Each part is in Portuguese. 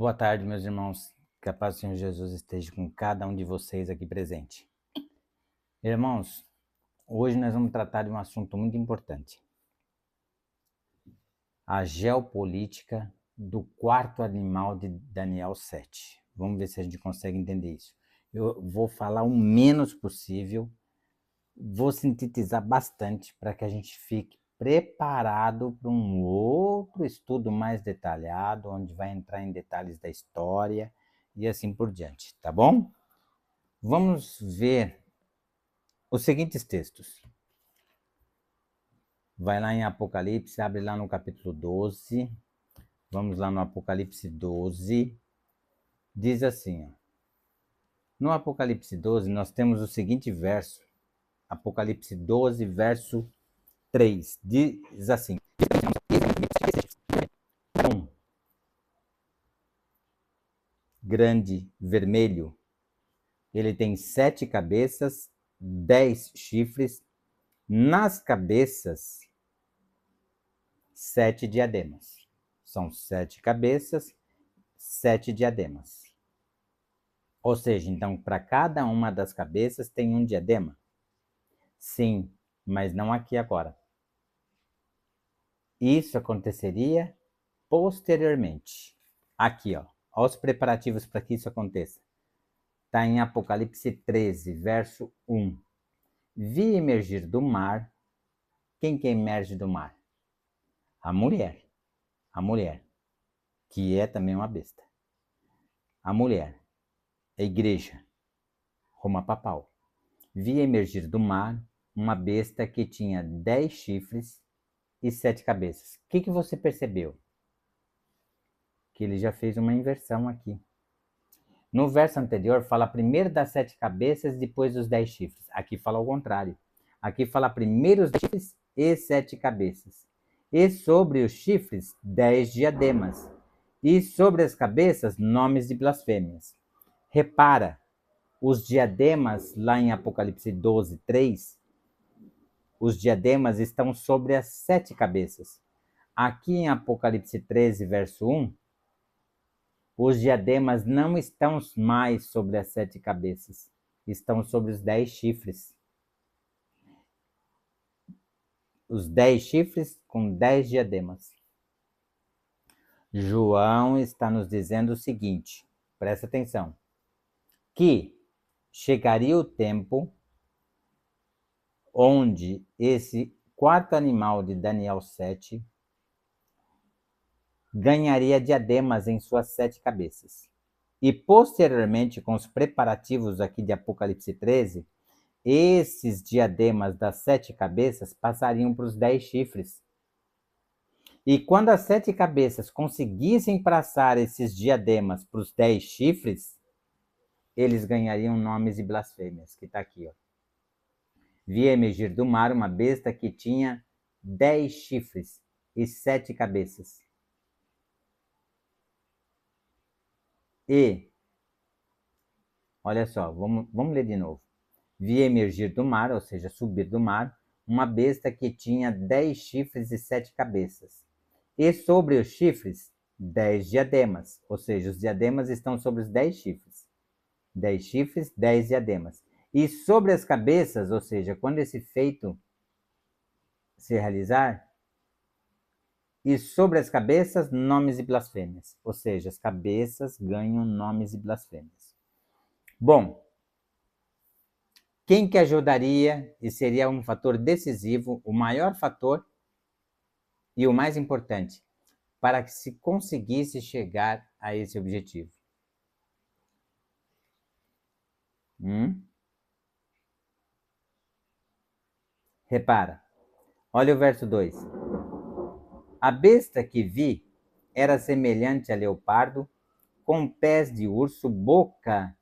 Boa tarde, meus irmãos. Que a paz do Senhor Jesus esteja com cada um de vocês aqui presente. Irmãos, hoje nós vamos tratar de um assunto muito importante. A geopolítica do quarto animal de Daniel 7. Vamos ver se a gente consegue entender isso. Eu vou falar o menos possível, vou sintetizar bastante para que a gente fique preparado para um outro estudo mais detalhado, onde vai entrar em detalhes da história e assim por diante, tá bom? Vamos ver os seguintes textos. Vai lá em Apocalipse, abre lá no capítulo 12. Vamos lá no Apocalipse 12. Diz assim, ó. No Apocalipse 12, nós temos o seguinte verso. Apocalipse 12, verso 3. Diz assim. Um grande vermelho. Ele tem 7 cabeças, 10 chifres. Nas cabeças, 7 diademas. São 7 cabeças, 7 diademas. Ou seja, então, para cada uma das cabeças tem um diadema? Sim, mas não aqui agora. Isso aconteceria posteriormente. Aqui, ó. Olha os preparativos para que isso aconteça. Está em Apocalipse 13, verso 1. Vi emergir do mar. Quem que emerge do mar? A mulher. A mulher, que é também uma besta. A mulher, a igreja, Roma Papal. Vi emergir do mar uma besta que tinha 10 chifres e 7 cabeças. O que você percebeu? Que ele já fez uma inversão aqui. No verso anterior fala primeiro das 7 cabeças, depois dos 10 chifres. Aqui fala o contrário. Aqui fala primeiro os 10 chifres e 7 cabeças. E sobre os chifres, 10 diademas. E sobre as cabeças, nomes de blasfêmias. Repara, os diademas lá em Apocalipse 12, 3, os diademas estão sobre as 7 cabeças. Aqui em Apocalipse 13, verso 1, os diademas não estão mais sobre as 7 cabeças, estão sobre os 10 chifres. Os 10 chifres com 10 diademas. João está nos dizendo o seguinte, presta atenção, que chegaria o tempo onde esse quarto animal de Daniel 7 ganharia diademas em suas 7 cabeças. E posteriormente, com os preparativos aqui de Apocalipse 13, esses diademas das 7 cabeças passariam para os 10 chifres. E quando as 7 cabeças conseguissem passar esses diademas para os 10 chifres, eles ganhariam nomes e blasfêmias, que está aqui, ó. Vi emergir do mar uma besta que tinha 10 chifres e 7 cabeças. E, olha só, vamos ler de novo. Vi emergir do mar, ou seja, subir do mar, uma besta que tinha 10 chifres e 7 cabeças. E sobre os chifres, 10 diademas, ou seja, os diademas estão sobre os 10 chifres. 10 chifres, 10 diademas. E sobre as cabeças, ou seja, quando esse feito se realizar, e sobre as cabeças, nomes e blasfêmias. Ou seja, as cabeças ganham nomes e blasfêmias. Bom, quem que ajudaria e seria um fator decisivo, o maior fator e o mais importante, para que se conseguisse chegar a esse objetivo? Repara, olha o verso 2. A besta que vi era semelhante a leopardo, com pés de urso, boca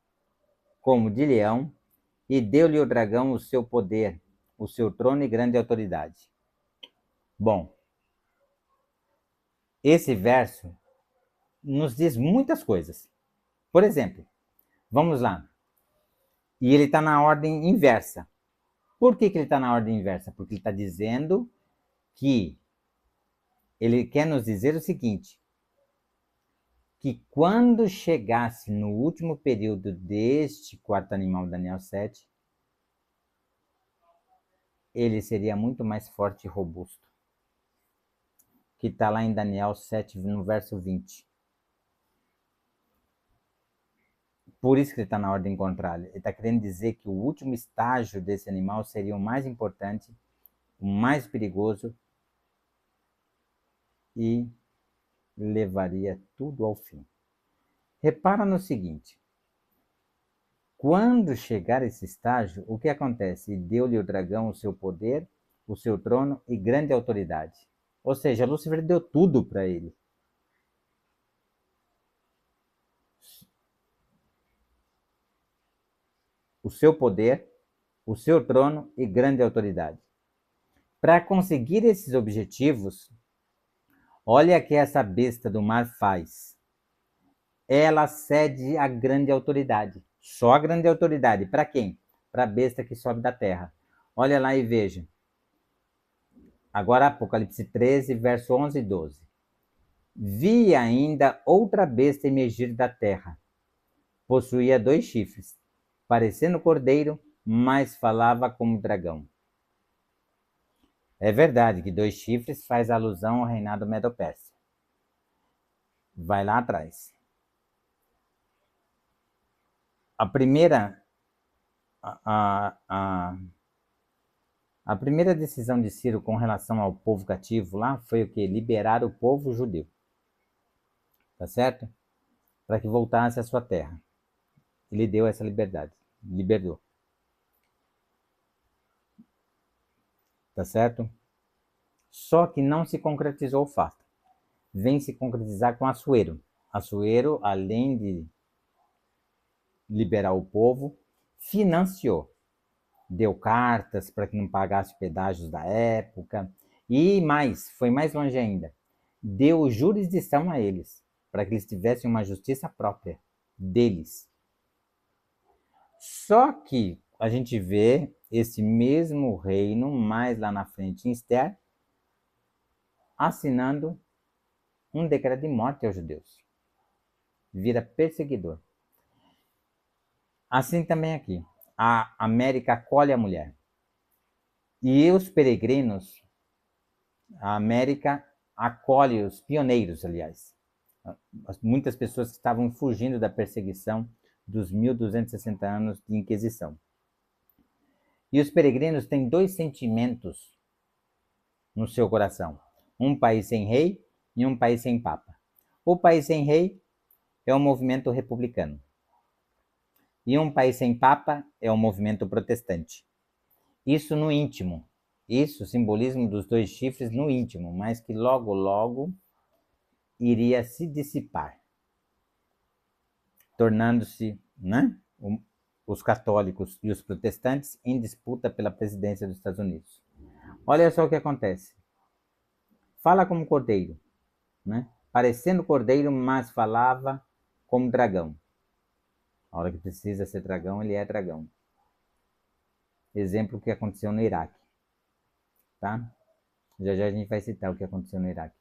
como de leão, e deu-lhe o dragão o seu poder, o seu trono e grande autoridade. Bom, esse verso nos diz muitas coisas. Por exemplo, vamos lá. E ele está na ordem inversa. Por que ele está na ordem inversa? Porque ele está dizendo que ele quer nos dizer o seguinte: que quando chegasse no último período deste quarto animal, Daniel 7, ele seria muito mais forte e robusto. Que está lá em Daniel 7, no verso 20. Por isso que ele está na ordem contrária. Ele está querendo dizer que o último estágio desse animal seria o mais importante, o mais perigoso e levaria tudo ao fim. Repara no seguinte: quando chegar esse estágio, o que acontece? E deu-lhe o dragão o seu poder, o seu trono e grande autoridade. Ou seja, Lúcifer deu tudo para ele. O seu poder, o seu trono e grande autoridade. Para conseguir esses objetivos, olha o que essa besta do mar faz. Ela cede a grande autoridade. Só a grande autoridade. Para quem? Para a besta que sobe da terra. Olha lá e veja. Agora Apocalipse 13, verso 11 e 12. Vi ainda outra besta emergir da terra. Possuía 2 chifres, parecendo cordeiro, mas falava como dragão. É verdade que 2 chifres faz alusão ao reinado Medo-Persa. Vai lá atrás. A primeira decisão de Ciro com relação ao povo cativo lá foi o que? Liberar o povo judeu. Tá certo? Para que voltasse à sua terra. Ele deu essa liberdade. Libertou. Tá certo? Só que não se concretizou o fato. Vem se concretizar com Assuero. Assuero, além de liberar o povo, financiou. Deu cartas para que não pagasse pedágios da época. E mais, foi mais longe ainda. Deu jurisdição a eles, para que eles tivessem uma justiça própria deles. Só que a gente vê esse mesmo reino, mais lá na frente em Esther, assinando um decreto de morte aos judeus. Vira perseguidor. Assim também aqui. A América acolhe a mulher. E os peregrinos, a América acolhe os pioneiros, aliás. Muitas pessoas que estavam fugindo da perseguição dos 1260 anos de Inquisição. E os peregrinos têm 2 sentimentos no seu coração. Um país sem rei e um país sem papa. O país sem rei é o movimento republicano. E um país sem papa é o movimento protestante. Isso no íntimo. Isso, simbolismo dos 2 chifres no íntimo, mas que logo, logo iria se dissipar, tornando-se, né, os católicos e os protestantes em disputa pela presidência dos Estados Unidos. Olha só o que acontece. Fala como cordeiro, né? Parecendo cordeiro, mas falava como dragão. A hora que precisa ser dragão, ele é dragão. Exemplo que aconteceu no Iraque. Tá? Já já a gente vai citar o que aconteceu no Iraque.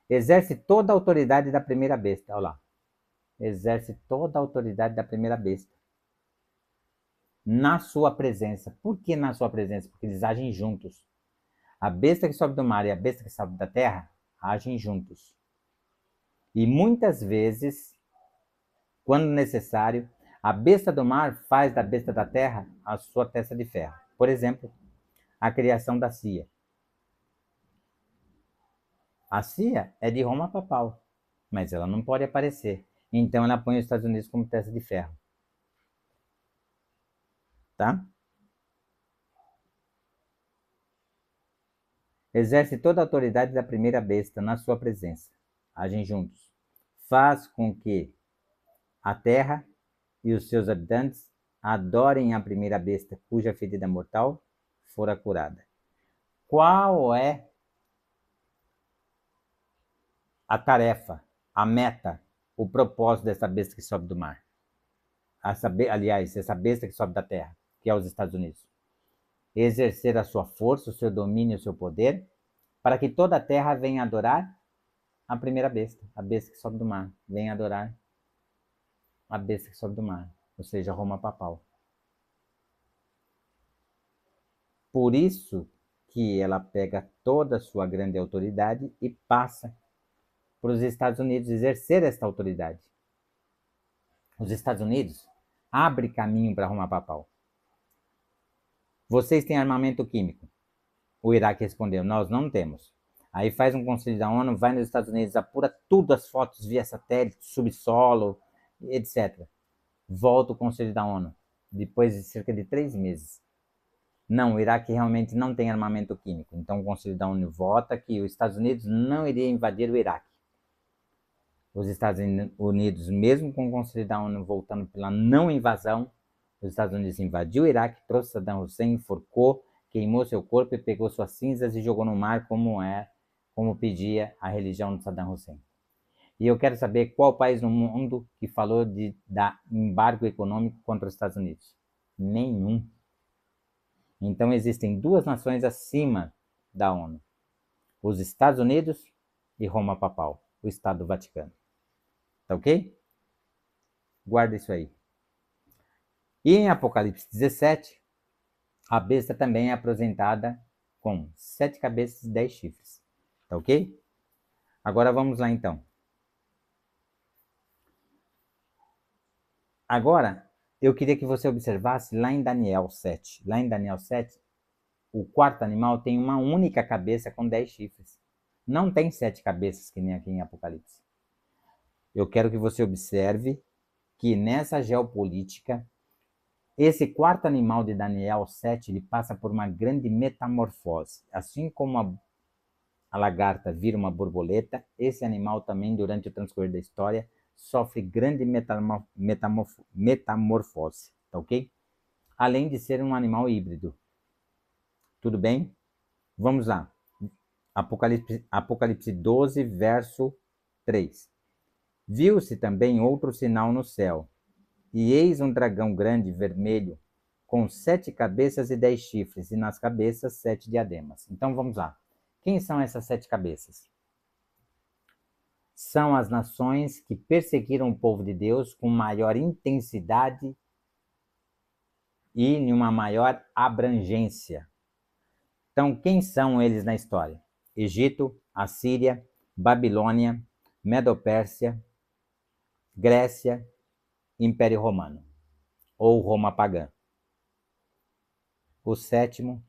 Exerce toda a autoridade da primeira besta. Olha lá. Exerce toda a autoridade da primeira besta. Na sua presença. Por que na sua presença? Porque eles agem juntos. A besta que sobe do mar e a besta que sobe da terra agem juntos. E muitas vezes, quando necessário, a besta do mar faz da besta da terra a sua testa de ferro. Por exemplo, a criação da CIA. A CIA é de Roma papal, mas ela não pode aparecer. Então ela põe os Estados Unidos como testa de ferro. Tá? Exerce toda a autoridade da primeira besta na sua presença. Agem juntos. Faz com que a terra e os seus habitantes adorem a primeira besta cuja ferida mortal fora curada. Qual é a tarefa, a meta, o propósito dessa besta que sobe do mar? Essa besta que sobe da terra, que é os Estados Unidos. Exercer a sua força, o seu domínio, o seu poder, para que toda a terra venha adorar a primeira besta, a besta que sobe do mar. Vem adorar a besta que sobe do mar, ou seja, Roma papal. Por isso que ela pega toda a sua grande autoridade e passa para os Estados Unidos exercer esta autoridade. Os Estados Unidos abrem caminho para Roma papal. Vocês têm armamento químico? O Iraque respondeu, nós não temos. Aí faz um conselho da ONU, vai nos Estados Unidos, apura tudo as fotos via satélite, subsolo, etc. Volta o conselho da ONU, depois de cerca de 3 meses. Não, o Iraque realmente não tem armamento químico. Então o conselho da ONU vota que os Estados Unidos não iria invadir o Iraque. Os Estados Unidos, mesmo com o conselho da ONU voltando pela não invasão, os Estados Unidos invadiu o Iraque, trouxe Saddam Hussein, enforcou, queimou seu corpo e pegou suas cinzas e jogou no mar como pedia a religião de Saddam Hussein. E eu quero saber qual país no mundo que falou de dar embargo econômico contra os Estados Unidos. Nenhum. Então existem 2 nações acima da ONU. Os Estados Unidos e Roma Papal, o Estado do Vaticano. Tá ok? Guarda isso aí. E em Apocalipse 17, a besta também é apresentada com 7 cabeças e 10 chifres. Tá ok? Agora vamos lá então. Agora, eu queria que você observasse lá em Daniel 7. Lá em Daniel 7, o quarto animal tem uma única cabeça com 10 chifres. Não tem 7 cabeças que nem aqui em Apocalipse. Eu quero que você observe que nessa geopolítica, esse quarto animal de Daniel 7, ele passa por uma grande metamorfose. Assim como a lagarta vira uma borboleta, esse animal também, durante o transcorrer da história, sofre grande metamorfose, tá ok? Além de ser um animal híbrido. Tudo bem? Vamos lá. Apocalipse 12, verso 3. Viu-se também outro sinal no céu, e eis um dragão grande, vermelho, com 7 cabeças e 10 chifres, e nas cabeças 7 diademas. Então vamos lá. Quem são essas 7 cabeças? São as nações que perseguiram o povo de Deus com maior intensidade e em uma maior abrangência. Então, quem são eles na história? Egito, Assíria, Babilônia, Medopérsia, Grécia, Império Romano, ou Roma pagã. O 7º,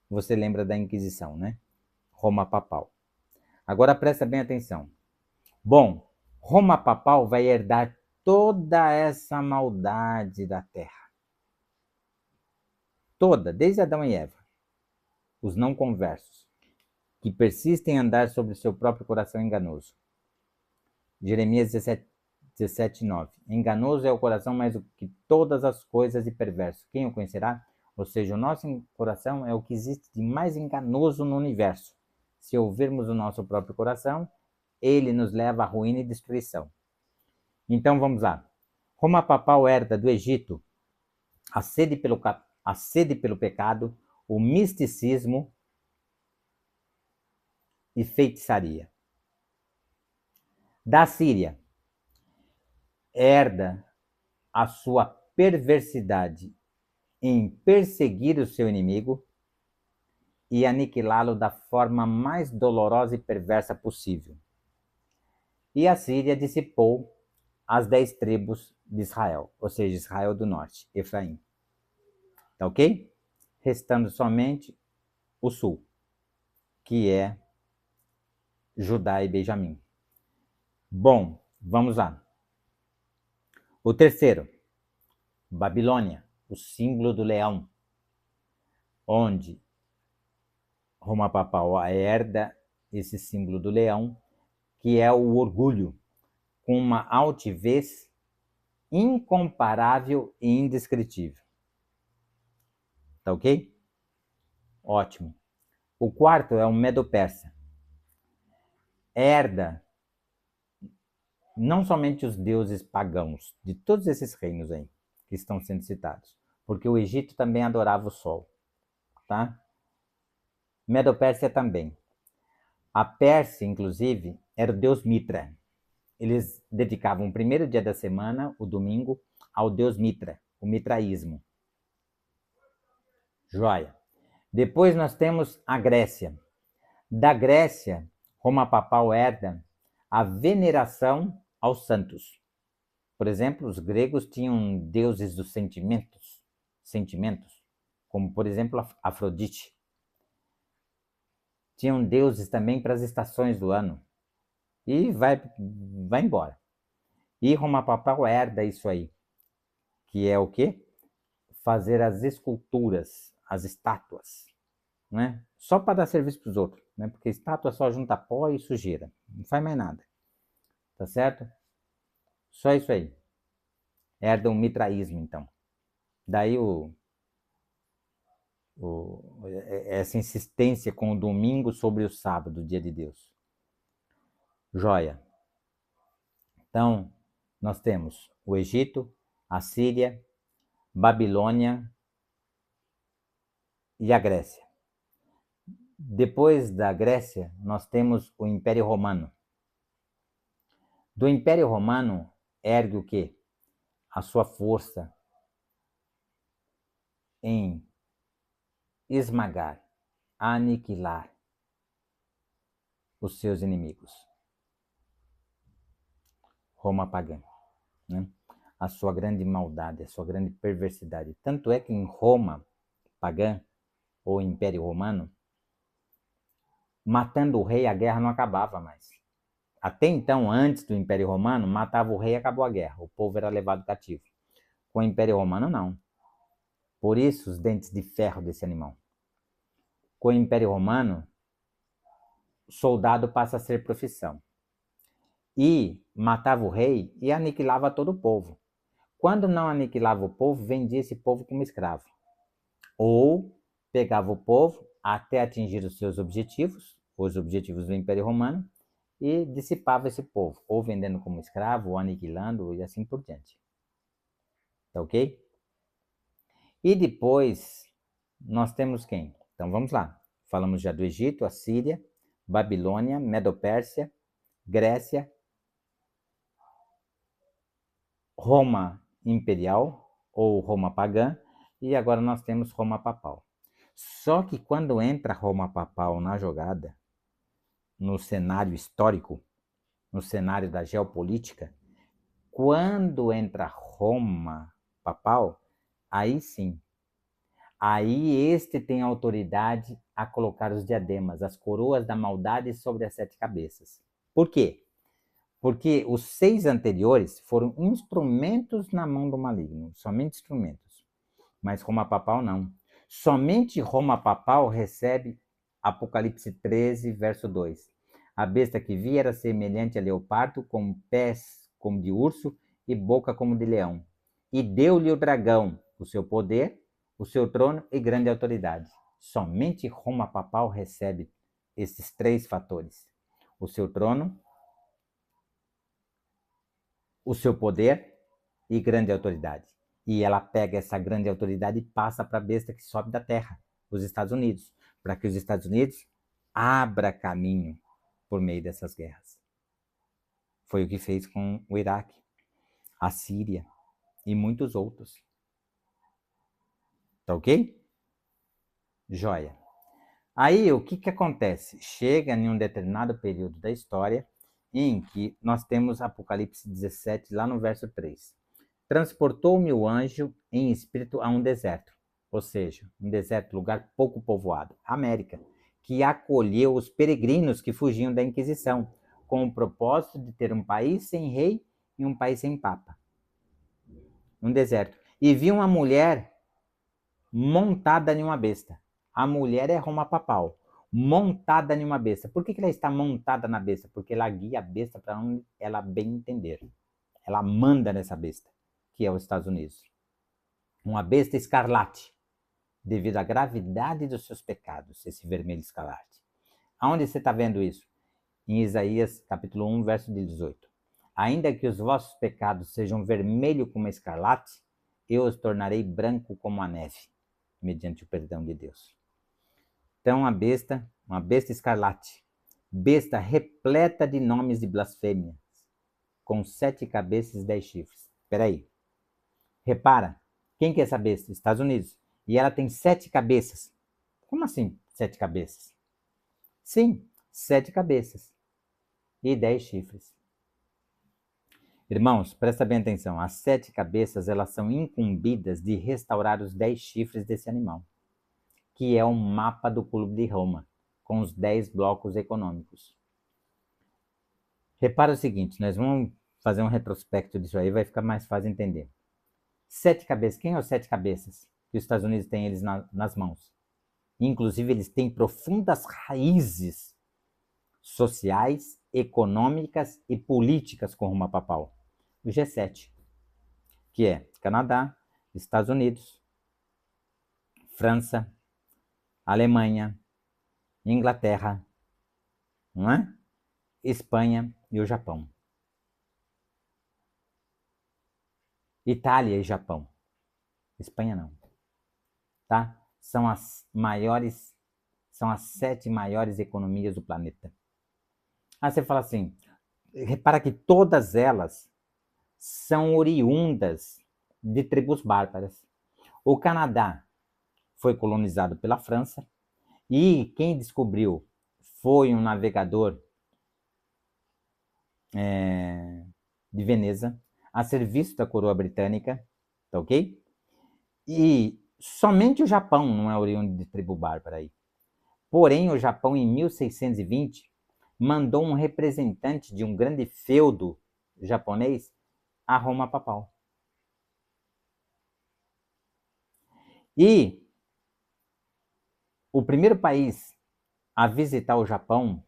você lembra da Inquisição, né? Roma papal. Agora presta bem atenção. Bom, Roma papal vai herdar toda essa maldade da terra. Toda, desde Adão e Eva. Os não conversos, que persistem em andar sobre o seu próprio coração enganoso. Jeremias 17, 9. Enganoso é o coração mais do que todas as coisas e perverso. Quem o conhecerá? Ou seja, o nosso coração é o que existe de mais enganoso no universo. Se ouvirmos o nosso próprio coração, ele nos leva à ruína e destruição. Então vamos lá. Roma papal herda do Egito a sede pelo pecado, o misticismo e feitiçaria. Da Síria, herda a sua perversidade em perseguir o seu inimigo e aniquilá-lo da forma mais dolorosa e perversa possível. E a Síria dissipou as 10 tribos de Israel, ou seja, Israel do Norte, Efraim. Tá ok? Restando somente o sul, que é Judá e Benjamim. Bom, vamos lá. O terceiro, Babilônia, o símbolo do leão, onde Roma papal herda esse símbolo do leão, que é o orgulho, com uma altivez incomparável e indescritível. Tá ok? Ótimo. O quarto é o Medo-Persa. Herda não somente os deuses pagãos de todos esses reinos aí que estão sendo citados, porque o Egito também adorava o sol, tá? Medo-Pérsia também. A Pérsia, inclusive, era o deus Mitra. Eles dedicavam o primeiro dia da semana, o domingo, ao deus Mitra, o mitraísmo. Joia. Depois nós temos a Grécia. Da Grécia, Roma Papal herda a veneração aos santos. Por exemplo, os gregos tinham deuses dos sentimentos, como por exemplo Afrodite. Tinham deuses também para as estações do ano. E vai embora. E Roma Papal herda isso aí, que é o quê? Fazer as esculturas, as estátuas, né? Só para dar serviço para os outros, né? Porque estátua só junta pó e sujeira, não faz mais nada, tá certo? Só isso aí. Herda o mitraísmo, então. Daí essa insistência com o domingo sobre o sábado, o dia de Deus. Joia. Então, nós temos o Egito, a Síria, Babilônia e a Grécia. Depois da Grécia, nós temos o Império Romano. Do Império Romano ergue o quê? A sua força em esmagar, aniquilar os seus inimigos. Roma pagã, né? A sua grande maldade, a sua grande perversidade. Tanto é que em Roma pagã, ou Império Romano, matando o rei, a guerra não acabava mais. Até então, antes do Império Romano, matava o rei e acabou a guerra. O povo era levado cativo. Com o Império Romano, não. Por isso, os dentes de ferro desse animal. Com o Império Romano, soldado passa a ser profissão. E matava o rei e aniquilava todo o povo. Quando não aniquilava o povo, vendia esse povo como escravo. Ou pegava o povo até atingir os seus objetivos, os objetivos do Império Romano, e dissipava esse povo, ou vendendo como escravo, ou aniquilando, e assim por diante. Tá ok? E depois, nós temos quem? Então vamos lá. Falamos já do Egito, a Síria, Babilônia, Medopérsia, Grécia, Roma Imperial, ou Roma Pagã, e agora nós temos Roma Papal. Só que quando entra Roma Papal na jogada, no cenário histórico, no cenário da geopolítica, quando entra Roma Papal, aí sim, aí este tem autoridade a colocar os diademas, as coroas da maldade sobre as 7 cabeças. Por quê? Porque os 6 anteriores foram instrumentos na mão do maligno, somente instrumentos. Mas Roma Papal não. Somente Roma Papal recebe Apocalipse 13, verso 2. A besta que vi era semelhante a leopardo, com pés como de urso e boca como de leão. E deu-lhe o dragão o seu poder, o seu trono e grande autoridade. Somente Roma Papal recebe esses 3 fatores: o seu trono, o seu poder e grande autoridade. E ela pega essa grande autoridade e passa para a besta que sobe da terra, os Estados Unidos, para que os Estados Unidos abra caminho por meio dessas guerras. Foi o que fez com o Iraque, a Síria e muitos outros. Tá ok? Joia. Aí o que acontece? Chega em um determinado período da história em que nós temos Apocalipse 17, lá no verso 3. Transportou-me o anjo em espírito a um deserto, ou seja, um deserto, lugar pouco povoado, América, que acolheu os peregrinos que fugiam da Inquisição, com o propósito de ter um país sem rei e um país sem papa. Um deserto. E vi uma mulher montada em uma besta. A mulher é Roma Papal, montada em uma besta. Por que ela está montada na besta? Porque ela guia a besta para onde ela bem entender. Ela manda nessa besta, que é os Estados Unidos. Uma besta escarlate, devido à gravidade dos seus pecados, esse vermelho escarlate. Aonde você está vendo isso? Em Isaías capítulo 1, verso 18. Ainda que os vossos pecados sejam vermelho como escarlate, eu os tornarei branco como a neve, mediante o perdão de Deus. Então, uma besta escarlate, besta repleta de nomes de blasfêmias, com 7 cabeças e 10 chifres. Espera aí. Repara, quem que é essa besta? Estados Unidos. E ela tem 7 cabeças. Como assim 7 cabeças? Sim, 7 cabeças e 10 chifres. Irmãos, presta bem atenção. As 7 cabeças, elas são incumbidas de restaurar os 10 chifres desse animal, que é o mapa do Clube de Roma, com os 10 blocos econômicos. Repara o seguinte, nós vamos fazer um retrospecto disso aí, vai ficar mais fácil de entender. 7 cabeças, quem é os 7 cabeças? Que os Estados Unidos têm eles nas mãos. Inclusive, eles têm profundas raízes sociais, econômicas e políticas com Roma Papal. O G7, que é Canadá, Estados Unidos, França, Alemanha, Inglaterra, não é? Espanha e o Japão. Itália e Japão. Espanha não. Tá? São as 7 maiores economias do planeta. Aí você fala assim, repara que todas elas são oriundas de tribos bárbaras. O Canadá foi colonizado pela França e quem descobriu foi um navegador de Veneza, a serviço da coroa britânica, tá ok? E somente o Japão não é oriundo de tribo bárbara aí. Porém, o Japão, em 1620, mandou um representante de um grande feudo japonês a Roma Papal. E o primeiro país a visitar o Japão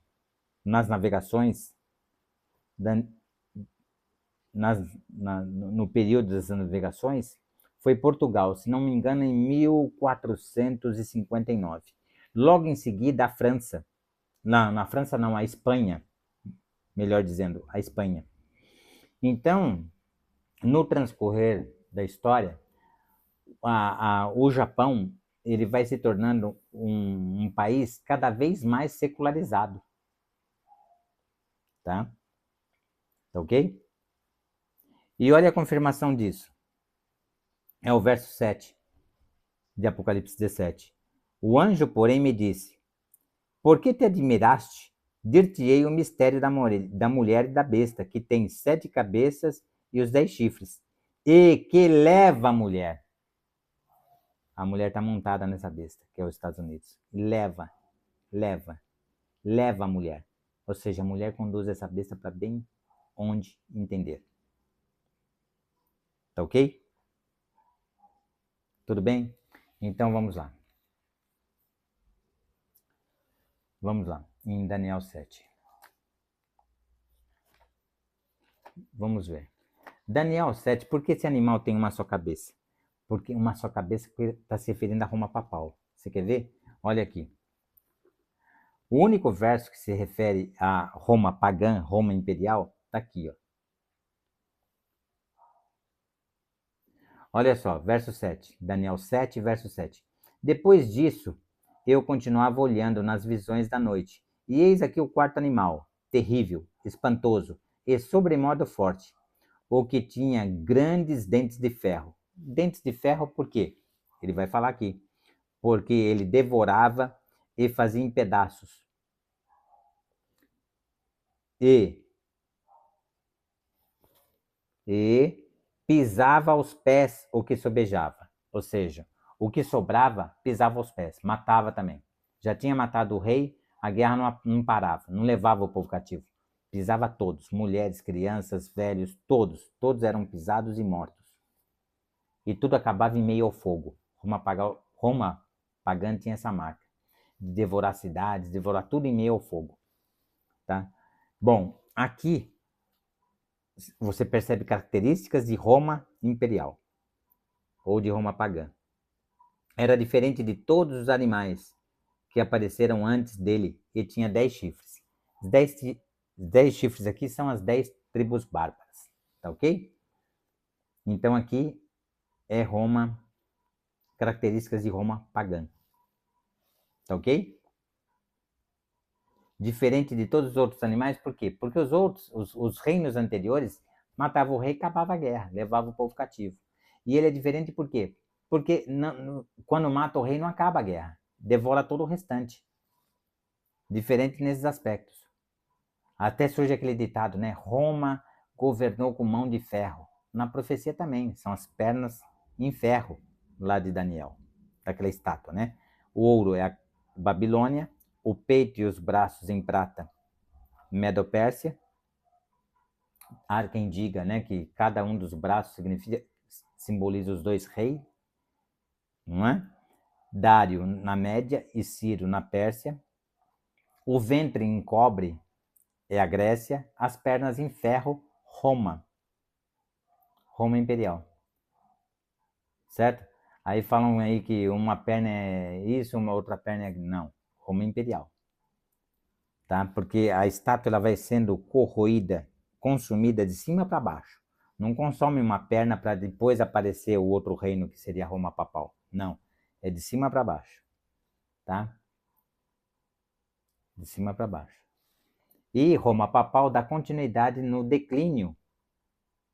nas navegações, no período das navegações, foi Portugal, se não me engano, em 1459. Logo em seguida, a França. Na França não, a Espanha, melhor dizendo, a Espanha. Então, no transcorrer da história, o Japão ele vai se tornando um país cada vez mais secularizado. Tá? Ok? E olha a confirmação disso. É o verso 7 de Apocalipse 17. O anjo, porém, me disse: por que te admiraste? Dir-te-ei o mistério da mulher e da besta, que tem 7 cabeças e os 10 chifres, e que leva a mulher. A mulher está montada nessa besta, que é os Estados Unidos. Leva a mulher. Ou seja, a mulher conduz essa besta para bem onde entender. Tá ok? Tudo bem? Então vamos lá. Vamos lá, em Daniel 7. Vamos ver. Daniel 7, por que esse animal tem uma só cabeça? Porque uma só cabeça está se referindo a Roma Papal. Você quer ver? Olha aqui. O único verso que se refere a Roma pagã, Roma imperial, está aqui, ó. Olha só, verso 7. Daniel 7, verso 7. Depois disso, eu continuava olhando nas visões da noite, e eis aqui o quarto animal, terrível, espantoso e sobremodo forte, o que tinha grandes dentes de ferro. Dentes de ferro por quê? Ele vai falar aqui. Porque ele devorava e fazia em pedaços. E pisava aos pés o que sobejava. Ou seja, o que sobrava pisava aos pés, matava também. Já tinha matado o rei, a guerra não parava, não levava o povo cativo. Pisava todos, mulheres, crianças, velhos, todos eram pisados e mortos. E tudo acabava em meio ao fogo. Roma pagã tinha essa marca de devorar cidades, devorar tudo em meio ao fogo. Tá? Bom, aqui você percebe características de Roma imperial ou de Roma pagã. Era diferente de todos os animais que apareceram antes dele e tinha 10 chifres. Os 10 chifres aqui são as 10 tribos bárbaras, tá ok? Então aqui é Roma, características de Roma pagã, tá ok? Diferente de todos os outros animais, por quê? Porque os outros, os reinos anteriores, matavam o rei e acabava a guerra, levava o povo cativo. E ele é diferente por quê? Porque quando mata o rei não acaba a guerra, devora todo o restante. Diferente nesses aspectos. Até surge aquele ditado, né? Roma governou com mão de ferro. Na profecia também, são as pernas em ferro, lá de Daniel, daquela estátua, né? O ouro é a Babilônia, o peito e os braços em prata, Medo-Pérsia. Há quem diga, né, que cada um dos braços simboliza os dois reis, não é? Dário na Média e Ciro na Pérsia. O ventre em cobre é a Grécia, as pernas em ferro, Roma. Roma Imperial. Certo? Aí falam aí que uma perna é isso, uma outra perna é... Não, Roma Imperial. Tá? Porque a estátua ela vai sendo corroída, consumida de cima para baixo. Não consome uma perna para depois aparecer o outro reino que seria Roma Papal. Não, é de cima para baixo. Tá? De cima para baixo. E Roma Papal dá continuidade no declínio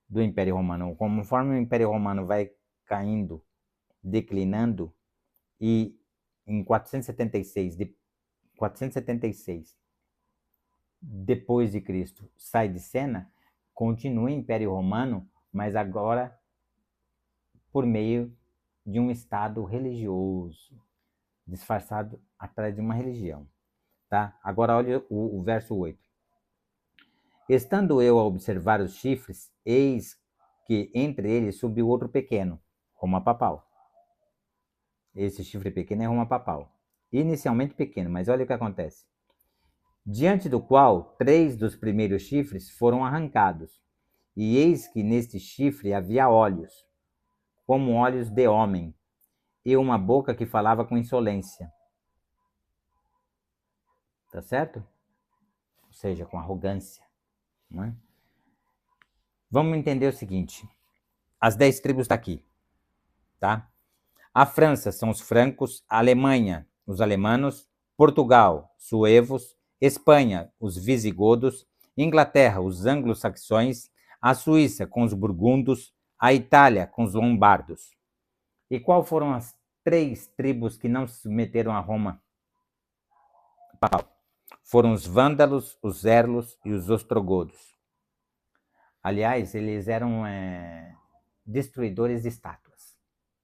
do Império Romano. Conforme o Império Romano vai caindo, declinando, e em 476, depois de Cristo, sai de cena, continua o Império Romano, mas agora por meio de um estado religioso, disfarçado atrás de uma religião. Tá? Agora olha o verso 8. Estando eu a observar os chifres, eis que entre eles subiu outro pequeno, Roma Papal. Esse chifre pequeno é Roma Papal. Inicialmente pequeno, mas olha o que acontece. Diante do qual 3 dos primeiros chifres foram arrancados. E eis que neste chifre havia olhos, como olhos de homem, e uma boca que falava com insolência. Tá certo? Ou seja, com arrogância. Não é? Vamos entender o seguinte. As 10 tribos estão aqui. Tá? A França são os francos, a Alemanha, os alemanos, Portugal, suevos, Espanha, os visigodos, Inglaterra, os anglo-saxões, a Suíça com os burgundos, a Itália com os lombardos. E qual foram as 3 tribos que não se submeteram a Roma? Foram os vândalos, os érlos e os ostrogodos. Aliás, eles eram destruidores de estátuas.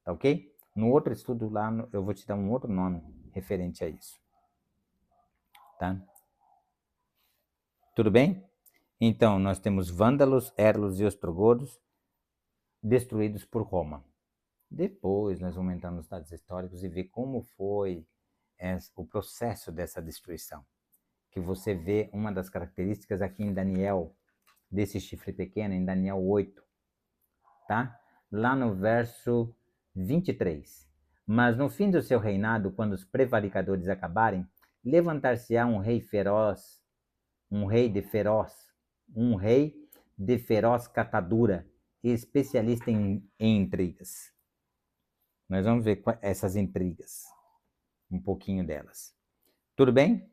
Tá ok? No outro estudo lá, eu vou te dar um outro nome referente a isso. Tá? Tudo bem? Então, nós temos vândalos, érlos e ostrogodos destruídos por Roma. Depois, nós vamos entrar nos dados históricos e ver como foi o processo dessa destruição. Que você vê uma das características aqui em Daniel, desse chifre pequeno, em Daniel 8. Tá? Lá no verso 23. Mas no fim do seu reinado, quando os prevaricadores acabarem, levantar-se-á um rei feroz, um rei de feroz catadura e especialista em intrigas. Nós vamos ver essas intrigas, um pouquinho delas. Tudo bem?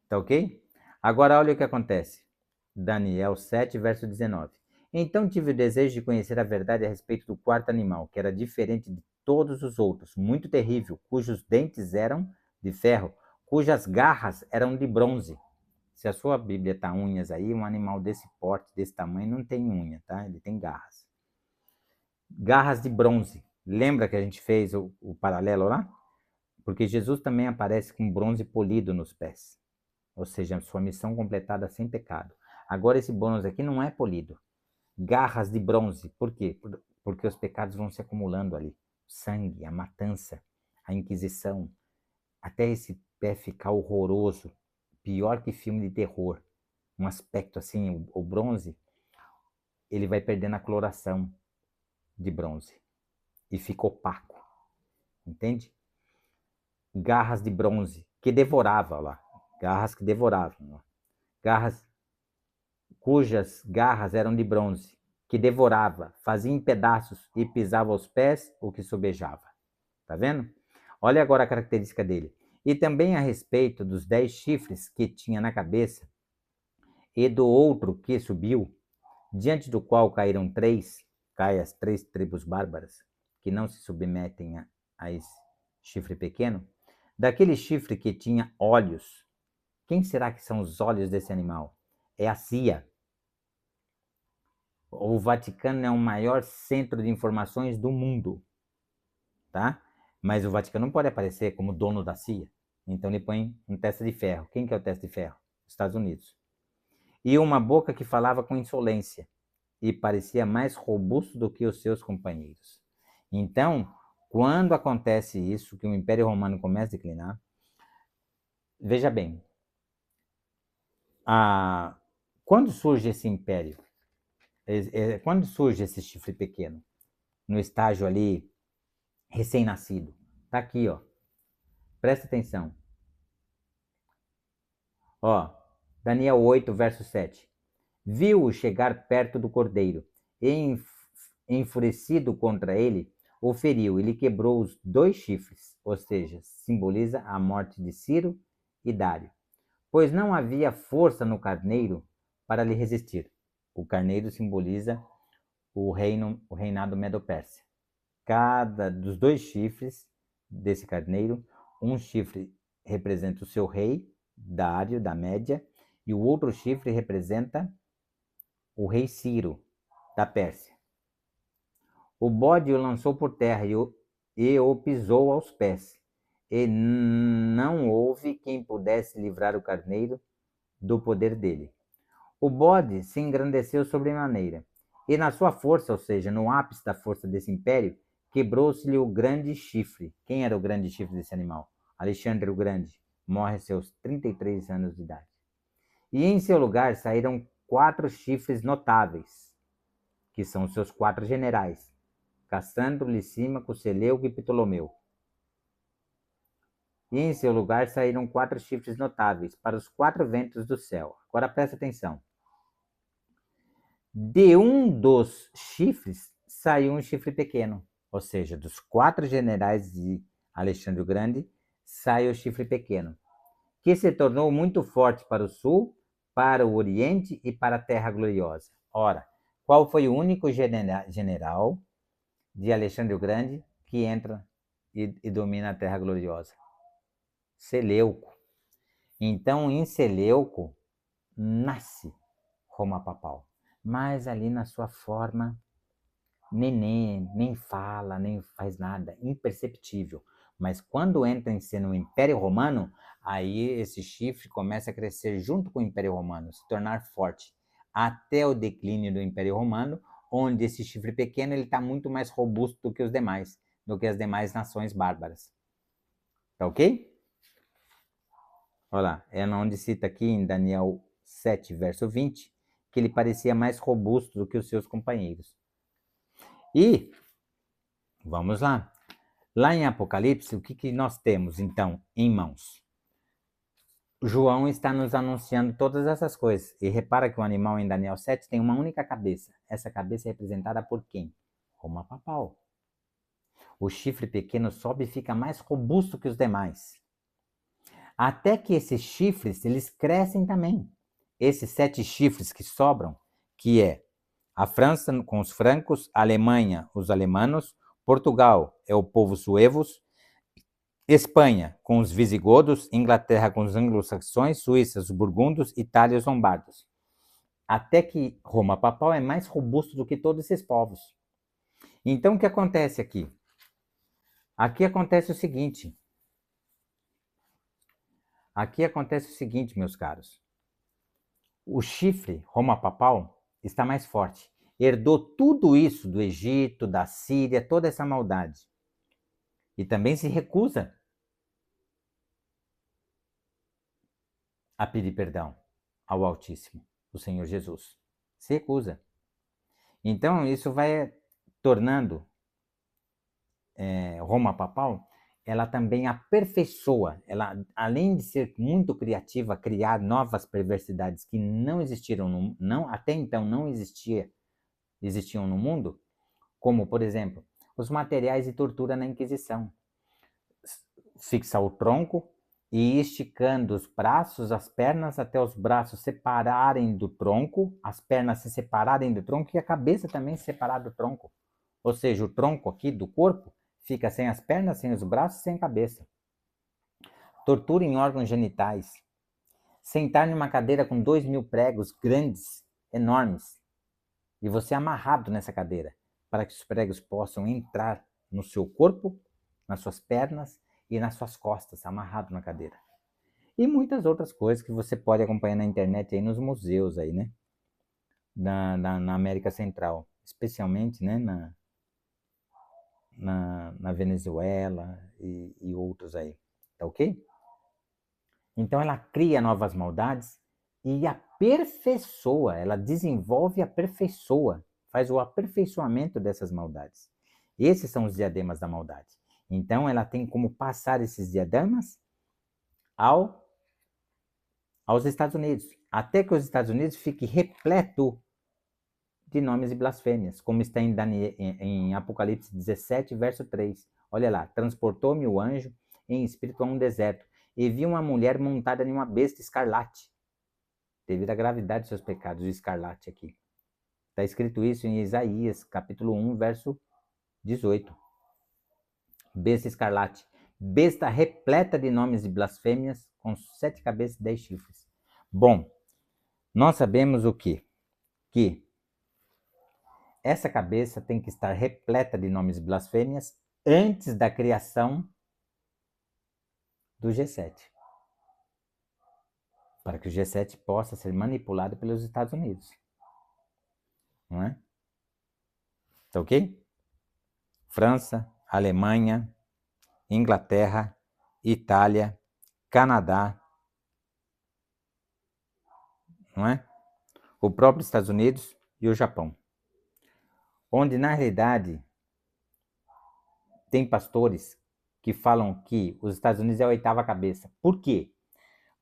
Tá ok? Agora olha o que acontece. Daniel 7, verso 19. Então tive o desejo de conhecer a verdade a respeito do quarto animal, que era diferente de todos os outros, muito terrível, cujos dentes eram de ferro, cujas garras eram de bronze. Se a sua Bíblia tá unhas aí, um animal desse porte, desse tamanho, não tem unha, tá? Ele tem garras. Garras de bronze. Lembra que a gente fez o paralelo lá? Porque Jesus também aparece com bronze polido nos pés. Ou seja, sua missão completada sem pecado. Agora esse bronze aqui não é polido. Garras de bronze. Por quê? Porque os pecados vão se acumulando ali. Sangue, a matança, a inquisição. Até esse pé ficar horroroso. Pior que filme de terror. Um aspecto assim, o bronze, ele vai perdendo a coloração de bronze. E fica opaco. Entende? Garras de bronze, que devorava lá. Garras que devoravam. Garras cujas garras eram de bronze, que devorava, fazia em pedaços e pisava aos pés o que sobejava. Tá vendo? Olha agora a característica dele. E também a respeito dos 10 chifres que tinha na cabeça, e do outro que subiu, diante do qual caíram 3, cai as 3 tribos bárbaras, que não se submetem a esse chifre pequeno, daquele chifre que tinha olhos. Quem será que são os olhos desse animal? É a CIA. O Vaticano é o maior centro de informações do mundo, tá? Mas o Vaticano não pode aparecer como dono da CIA. Então ele põe um testa de ferro. Quem que é o testa de ferro? Estados Unidos. E uma boca que falava com insolência e parecia mais robusto do que os seus companheiros. Então, quando acontece isso, que o Império Romano começa a declinar, veja bem, quando surge esse império? Quando surge esse chifre pequeno? No estágio ali, recém-nascido. Tá aqui, ó. Presta atenção. Ó, Daniel 8, verso 7. Viu-o chegar perto do cordeiro, e enfurecido contra ele, o feriu e lhe quebrou os 2 chifres, ou seja, simboliza a morte de Ciro e Dário, pois não havia força no carneiro para lhe resistir. O carneiro simboliza o reinado Medo-Pérsia. Cada dos 2 chifres desse carneiro, um chifre representa o seu rei, Dário, da Média, e o outro chifre representa o rei Ciro, da Pérsia. O bode o lançou por terra e o pisou aos pés, e não houve quem pudesse livrar o carneiro do poder dele. O bode se engrandeceu sobremaneira, e na sua força, ou seja, no ápice da força desse império, quebrou-se-lhe o grande chifre. Quem era o grande chifre desse animal? Alexandre o Grande. Morre aos seus 33 anos de idade. E em seu lugar saíram 4 chifres notáveis, que são os seus 4 generais: Cassandro, Licímaco, Seleuco e Ptolomeu. E em seu lugar saíram 4 chifres notáveis para os 4 ventos do céu. Agora presta atenção. De um dos chifres saiu um chifre pequeno, ou seja, dos 4 generais de Alexandre o Grande, sai o chifre pequeno, que se tornou muito forte para o sul, para o oriente e para a terra gloriosa. Ora, qual foi o único general de Alexandre o Grande que entra e domina a terra gloriosa? Seleuco. Então, em Seleuco, nasce Roma Papal, mas ali na sua forma neném, nem fala, nem faz nada, imperceptível. Mas quando entra em cena o Império Romano, aí esse chifre começa a crescer junto com o Império Romano, se tornar forte, até o declínio do Império Romano, onde esse chifre pequeno ele está muito mais robusto do que os demais, do que as demais nações bárbaras. Tá ok? Olha lá, é onde cita aqui em Daniel 7, verso 20, que ele parecia mais robusto do que os seus companheiros. E, vamos lá, lá em Apocalipse, o que nós temos, então, em mãos? João está nos anunciando todas essas coisas. E repara que o animal em Daniel 7 tem uma única cabeça. Essa cabeça é representada por quem? Roma Papal. O chifre pequeno sobe e fica mais robusto que os demais. Até que esses chifres, eles crescem também. Esses 7 chifres que sobram, que é a França com os francos, a Alemanha, os alemanos, Portugal é o povo suevos, Espanha com os visigodos, Inglaterra com os anglo-saxões, Suíça os burgundos, Itália os lombardos. Até que Roma Papal é mais robusto do que todos esses povos. Então o que acontece aqui? Aqui acontece o seguinte, meus caros. O chifre Roma Papal está mais forte. Herdou tudo isso do Egito, da Síria, toda essa maldade. E também se recusa a pedir perdão ao Altíssimo, o Senhor Jesus. Se recusa. Então, isso vai tornando Roma Papal, ela também aperfeiçoa, ela, além de ser muito criativa, criar novas perversidades que não existiram, até então não existiam no mundo, como, por exemplo, os materiais de tortura na Inquisição. Fixar o tronco e esticando os braços, as pernas, até os braços separarem do tronco, as pernas se separarem do tronco e a cabeça também se separar do tronco. Ou seja, o tronco aqui do corpo fica sem as pernas, sem os braços, sem a cabeça. Tortura em órgãos genitais. Sentar numa cadeira com 2.000 pregos grandes, enormes, e você amarrado nessa cadeira, para que os pregos possam entrar no seu corpo, nas suas pernas e nas suas costas, amarrado na cadeira. E muitas outras coisas que você pode acompanhar na internet aí nos museus aí, né? Na América Central, especialmente, né? Na Venezuela e outros aí, tá ok? Então ela cria novas maldades e aperfeiçoa, ela desenvolve e aperfeiçoa, faz o aperfeiçoamento dessas maldades. Esses são os diademas da maldade. Então ela tem como passar esses diademas aos Estados Unidos, até que os Estados Unidos fique repleto de nomes e blasfêmias, como está em Apocalipse 17, verso 3. Olha lá, transportou-me o anjo em espírito a um deserto, e vi uma mulher montada em uma besta escarlate, devido à gravidade de seus pecados, o escarlate aqui. Está escrito isso em Isaías, capítulo 1, verso 18. Besta escarlate, besta repleta de nomes e blasfêmias, com 7 cabeças e 10 chifres. Bom, nós sabemos o quê? Que essa cabeça tem que estar repleta de nomes e blasfêmias antes da criação do G7. Para que o G7 possa ser manipulado pelos Estados Unidos. Não é? Tá ok? França, Alemanha, Inglaterra, Itália, Canadá, não é? O próprio Estados Unidos e o Japão. Onde, na realidade, tem pastores que falam que os Estados Unidos é a 8ª cabeça. Por quê?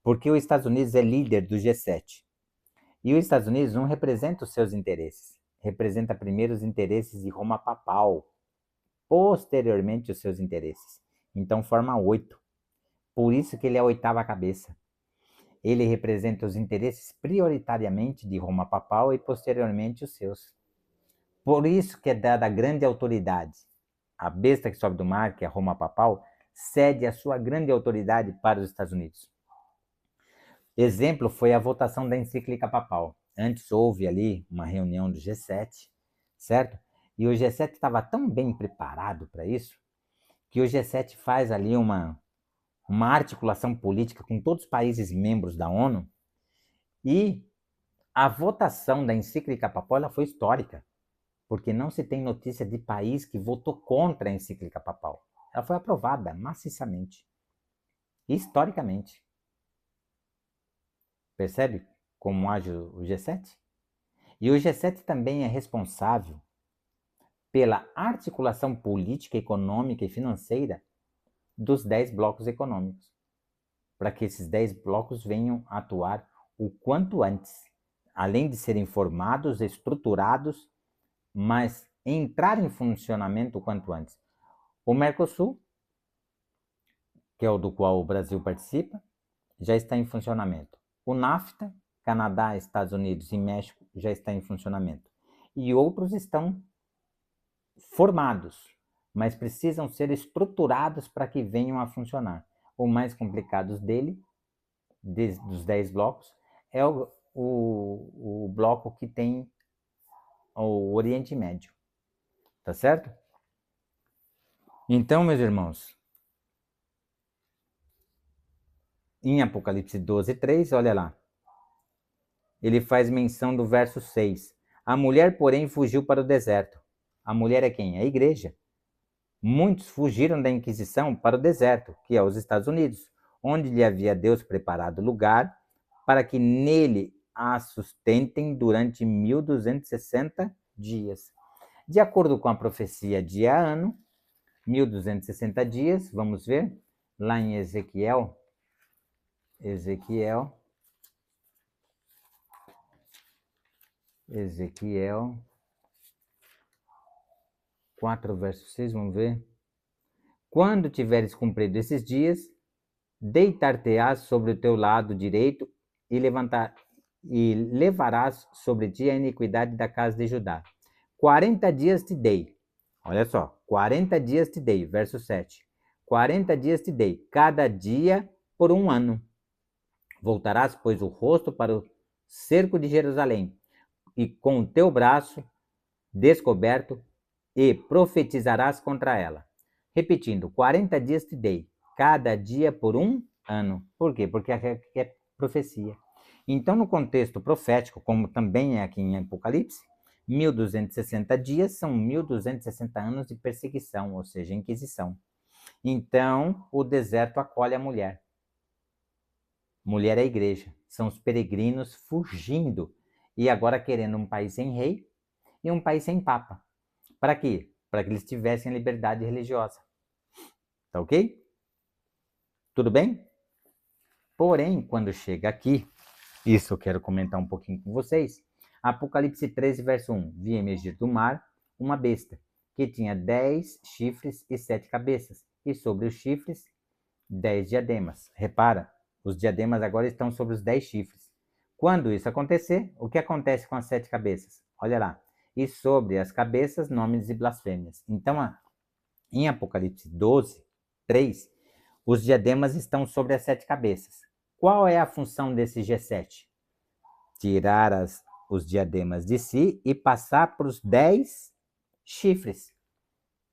Porque os Estados Unidos é líder do G7. E os Estados Unidos não representa os seus interesses. Representa primeiro os interesses de Roma papal, posteriormente os seus interesses. Então forma 8. Por isso que ele é a 8ª cabeça. Ele representa os interesses prioritariamente de Roma papal e posteriormente os seus. Por isso que é dada grande autoridade. A besta que sobe do mar, que é Roma papal, cede a sua grande autoridade para os Estados Unidos. Exemplo foi a votação da encíclica papal. Antes houve ali uma reunião do G7, certo? E o G7 estava tão bem preparado para isso, que o G7 faz ali uma articulação política com todos os países membros da ONU, e a votação da encíclica papal ela foi histórica, porque não se tem notícia de país que votou contra a encíclica papal. Ela foi aprovada maciçamente, historicamente. Percebe como age o G7? E o G7 também é responsável pela articulação política, econômica e financeira dos 10 blocos econômicos, para que esses 10 blocos venham a atuar o quanto antes, além de serem formados, estruturados, mas entrar em funcionamento o quanto antes. O Mercosul, que é o do qual o Brasil participa, já está em funcionamento. O NAFTA, Canadá, Estados Unidos e México, já está em funcionamento. E outros estão formados, mas precisam ser estruturados para que venham a funcionar. O mais complicado dos 10 blocos, é o bloco que tem o Oriente Médio. Tá certo? Então, meus irmãos, em Apocalipse 12, 3, olha lá. Ele faz menção do verso 6. A mulher, porém, fugiu para o deserto. A mulher é quem? É a igreja. Muitos fugiram da Inquisição para o deserto, que é os Estados Unidos, onde lhe havia Deus preparado lugar para que nele a sustentem durante 1260 dias. De acordo com a profecia de ano, 1260 dias, vamos ver, lá em Ezequiel 4, verso 6, vamos ver. Quando tiveres cumprido esses dias, deitar-te-ás sobre o teu lado direito e levarás sobre ti a iniquidade da casa de Judá. 40 dias te dei. Olha só, 40 dias te dei, verso 7. 40 dias te dei, cada dia por 1 ano. Voltarás, pois, o rosto para o cerco de Jerusalém, e com o teu braço descoberto, e profetizarás contra ela. Repetindo, 40 dias te dei, cada dia por 1 ano. Por quê? Porque é profecia. Então, no contexto profético, como também é aqui em Apocalipse, 1260 dias são 1260 anos de perseguição, ou seja, inquisição. Então, o deserto acolhe a mulher. Mulher é a igreja. São os peregrinos fugindo e agora querendo um país sem rei e um país sem papa. Para quê? Para que eles tivessem a liberdade religiosa. Tá ok? Tudo bem? Porém, quando chega aqui, isso eu quero comentar um pouquinho com vocês. Apocalipse 13, verso 1. Vi emergir do mar uma besta, que tinha 10 chifres e 7 cabeças, e sobre os chifres 10 diademas. Repara, os diademas agora estão sobre os 10 chifres. Quando isso acontecer, o que acontece com as 7 cabeças? Olha lá. E sobre as cabeças, nomes e blasfêmias. Então, em Apocalipse 12, 3, os diademas estão sobre as 7 cabeças. Qual é a função desse G7? Tirar os diademas de si e passar para os 10 chifres,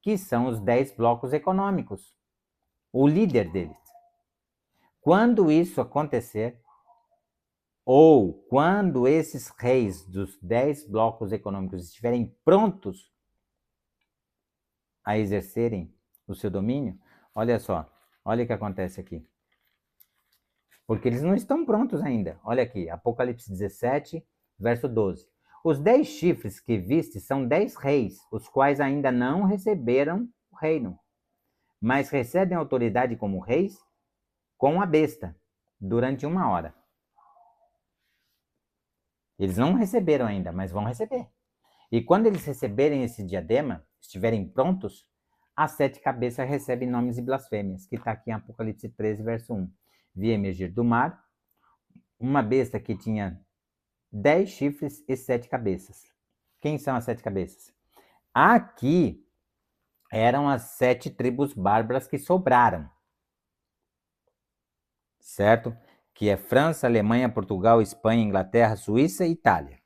que são os 10 blocos econômicos. O líder deles. Quando isso acontecer, ou quando esses reis dos 10 blocos econômicos estiverem prontos a exercerem o seu domínio, olha só, olha o que acontece aqui. Porque eles não estão prontos ainda. Olha aqui, Apocalipse 17, verso 12. Os 10 chifres que viste são 10 reis, os quais ainda não receberam o reino, mas recebem autoridade como reis com a besta, durante 1 hora. Eles não receberam ainda, mas vão receber. E quando eles receberem esse diadema, estiverem prontos, as 7 cabeças recebem nomes e blasfêmias, que está aqui em Apocalipse 13, verso 1. Vi emergir do mar uma besta que tinha 10 chifres e 7 cabeças. Quem são as 7 cabeças? Aqui eram as 7 tribos bárbaras que sobraram. Certo? Que é França, Alemanha, Portugal, Espanha, Inglaterra, Suíça e Itália.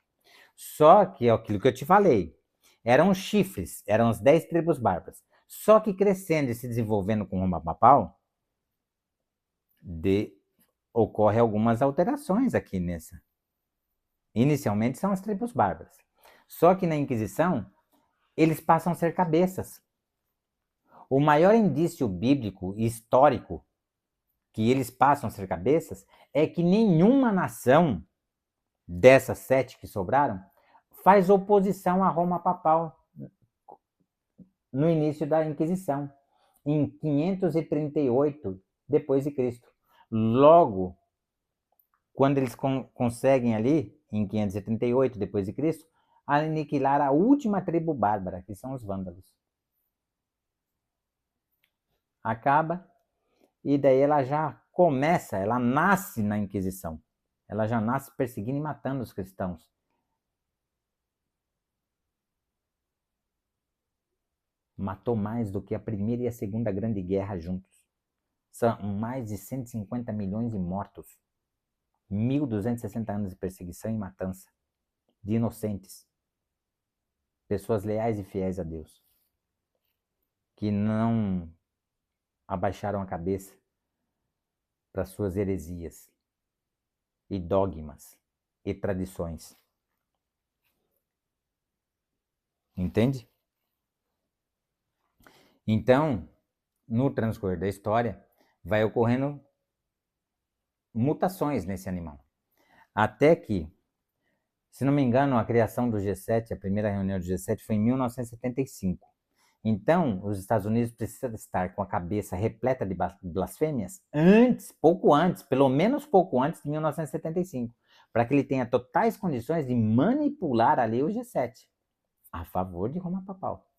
Só que é aquilo que eu te falei. Eram chifres, eram as 10 tribos bárbaras. Só que crescendo e se desenvolvendo com Roma papal, ocorre algumas alterações aqui nessa. Inicialmente são as tribos bárbaras. Só que na Inquisição, eles passam a ser cabeças. O maior indício bíblico e histórico que eles passam a ser cabeças é que nenhuma nação dessas 7 que sobraram faz oposição a Roma papal no início da Inquisição, em 538 depois de Cristo. Logo, quando eles conseguem ali, em 538 depois de Cristo, aniquilar a última tribo bárbara, que são os vândalos. Acaba, e daí ela já começa, ela nasce na Inquisição. Ela já nasce perseguindo e matando os cristãos. Matou mais do que a Primeira e a Segunda Grande Guerra juntos. São mais de 150 milhões de mortos. 1.260 anos de perseguição e matança de inocentes. Pessoas leais e fiéis a Deus. Que não abaixaram a cabeça para suas heresias e dogmas e tradições. Entende? Então, no transcorrer da história, vai ocorrendo mutações nesse animal. Até que, se não me engano, a criação do G7, a primeira reunião do G7 foi em 1975. Então, os Estados Unidos precisam estar com a cabeça repleta de blasfêmias pouco antes, pelo menos pouco antes de 1975, para que ele tenha totais condições de manipular ali o G7, a favor de Roma Papal.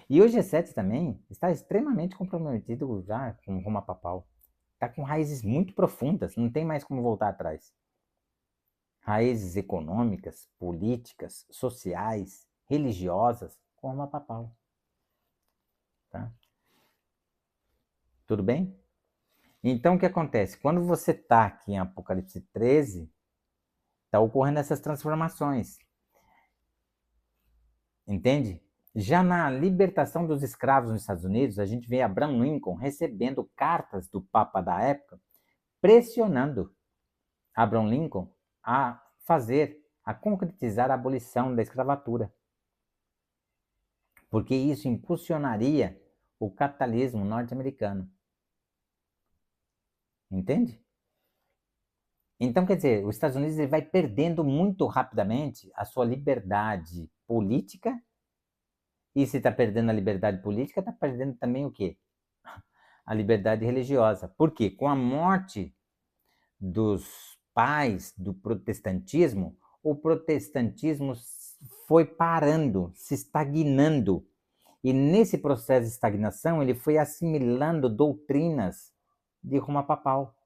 E o G7 também está extremamente comprometido já com Roma Papal. está com raízes muito profundas, não tem mais como voltar atrás. Raízes econômicas, políticas, sociais, religiosas, com Roma papal. Tá? Tudo bem? Então, o que acontece? Quando você está aqui em Apocalipse 13, está ocorrendo essas transformações. Entende? Já na libertação dos escravos nos Estados Unidos, a gente vê Abraham Lincoln recebendo cartas do Papa da época, pressionando Abraham Lincoln a concretizar a abolição da escravatura. Porque isso impulsionaria o capitalismo norte-americano. Entende? Então, quer dizer, os Estados Unidos ele vai perdendo muito rapidamente a sua liberdade política. E se está perdendo a liberdade política, está perdendo também o quê? A liberdade religiosa. Por quê? Com a morte dos pais do protestantismo, o protestantismo foi parando, se estagnando. E nesse processo de estagnação, ele foi assimilando doutrinas de Roma papal.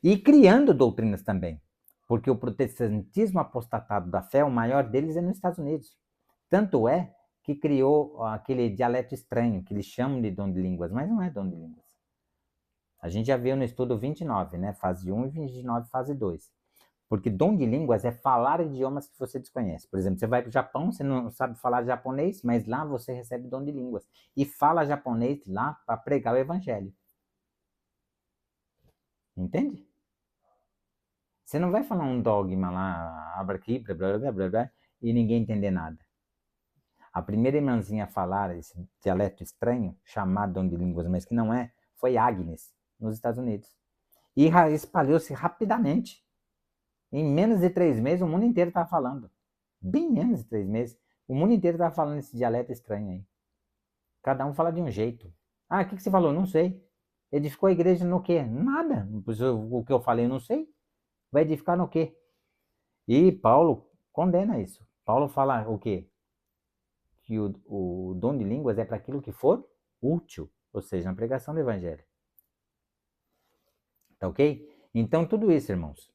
E criando doutrinas também. Porque o protestantismo apostatado da fé, o maior deles é nos Estados Unidos. Tanto é que criou aquele dialeto estranho, que eles chamam de dom de línguas, mas não é dom de línguas. A gente já viu no estudo 29, né? Fase 1 e 29, fase 2. Porque dom de línguas é falar idiomas que você desconhece. Por exemplo, você vai para o Japão, você não sabe falar japonês, mas lá você recebe dom de línguas. E fala japonês lá para pregar o evangelho. Entende? Você não vai falar um dogma lá, abra aqui, blá, blá, blá, blá, blá, e ninguém entender nada. A primeira irmãzinha a falar esse dialeto estranho, chamado dom de línguas, mas que não é, foi Agnes, nos Estados Unidos. E espalhou-se rapidamente. Em menos de 3 meses, o mundo inteiro estava falando. Bem menos de 3 meses. O mundo inteiro estava falando esse dialeto estranho aí. Cada um fala de um jeito. Ah, o que você falou? Não sei. Edificou a igreja no quê? Nada. O que eu falei, não sei. Vai edificar no quê? E Paulo condena isso. Paulo fala o quê? Que o dom de línguas é para aquilo que for útil, ou seja, na pregação do evangelho. Tá ok? Então, tudo isso, irmãos.